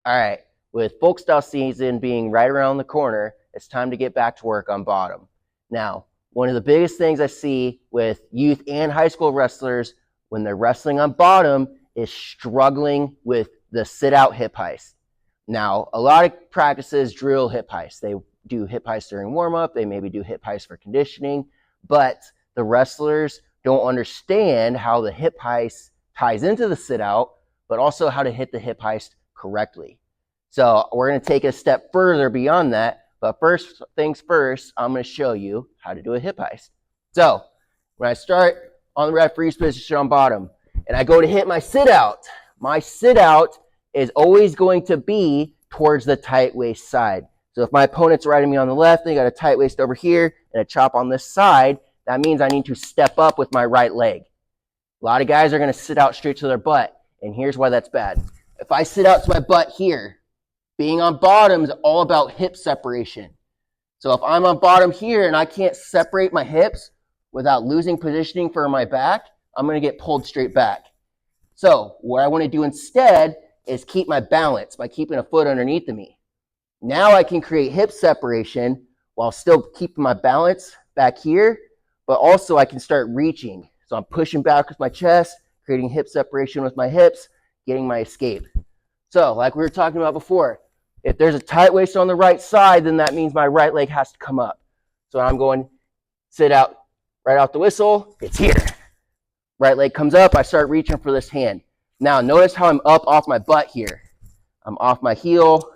All right, with folk style season being right around the corner, it's time to get back to work on bottom. Now, one of the biggest things I see with youth and high school wrestlers when they're wrestling on bottom is struggling with the sit out hip heist. Now, a lot of practices drill hip heist. They do hip heist during warm up, they maybe do hip heist for conditioning, but the wrestlers don't understand how the hip heist ties into the sit out, but also how to hit the hip heist correctly. So we're going to take a step further beyond that, but first things first, I'm going to show you how to do a hip heist. So when I start on the referee's position on bottom and I go to hit my sit out is always going to be towards the tight waist side. So if my opponent's riding me on the left, they got a tight waist over here and a chop on this side, that means I need to step up with my right leg. A lot of guys are going to sit out straight to their butt, and here's why that's bad. If I sit out to my butt here, being on bottom is all about hip separation. So if I'm on bottom here and I can't separate my hips without losing positioning for my back, I'm going to get pulled straight back. So what I want to do instead is keep my balance by keeping a foot underneath of me. Now I can create hip separation while still keeping my balance back here, but also I can start reaching. So I'm pushing back with my chest, creating hip separation with my hips, getting my escape. So like we were talking about before, if there's a tight waist on the right side, then that means my right leg has to come up. So I'm going sit out right out the whistle, it's here. Right leg comes up, I start reaching for this hand. Now notice how I'm up off my butt here. I'm off my heel,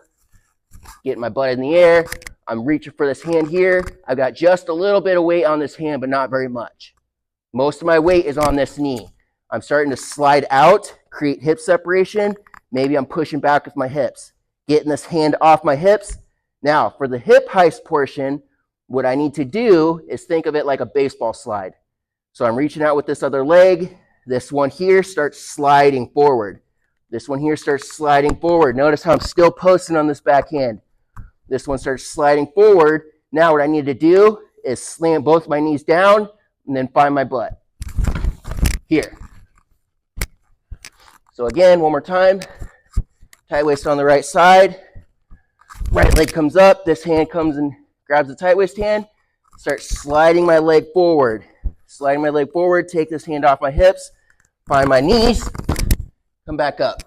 getting my butt in the air. I'm reaching for this hand here. I've got just a little bit of weight on this hand, but not very much. Most of my weight is on this knee. I'm starting to slide out, create hip separation. Maybe I'm pushing back with my hips, getting this hand off my hips. Now, for the hip heist portion, what I need to do is think of it like a baseball slide. So I'm reaching out with this other leg. This one here starts sliding forward. This one here starts sliding forward. Notice how I'm still posting on this back hand. This one starts sliding forward. Now what I need to do is slam both my knees down and then find my butt. Here. So again, one more time. Tight waist on the right side. Right leg comes up. This hand comes and grabs the tight waist hand. Start sliding my leg forward. Sliding my leg forward. Take this hand off my hips. Find my knees. Come back up.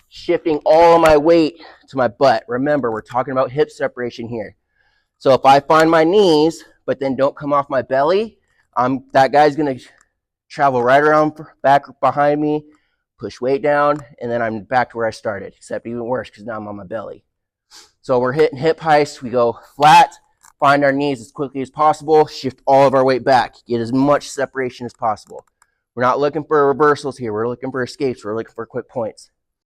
Shifting all of my weight to my butt. Remember, we're talking about hip separation here. So if I find my knees, but then don't come off my belly, that guy's going to travel right around back behind me, push weight down, and then I'm back to where I started, except even worse because now I'm on my belly. So we're hitting hip heists. We go flat, find our knees as quickly as possible, shift all of our weight back, get as much separation as possible. We're not looking for reversals here. We're looking for escapes. We're looking for quick points.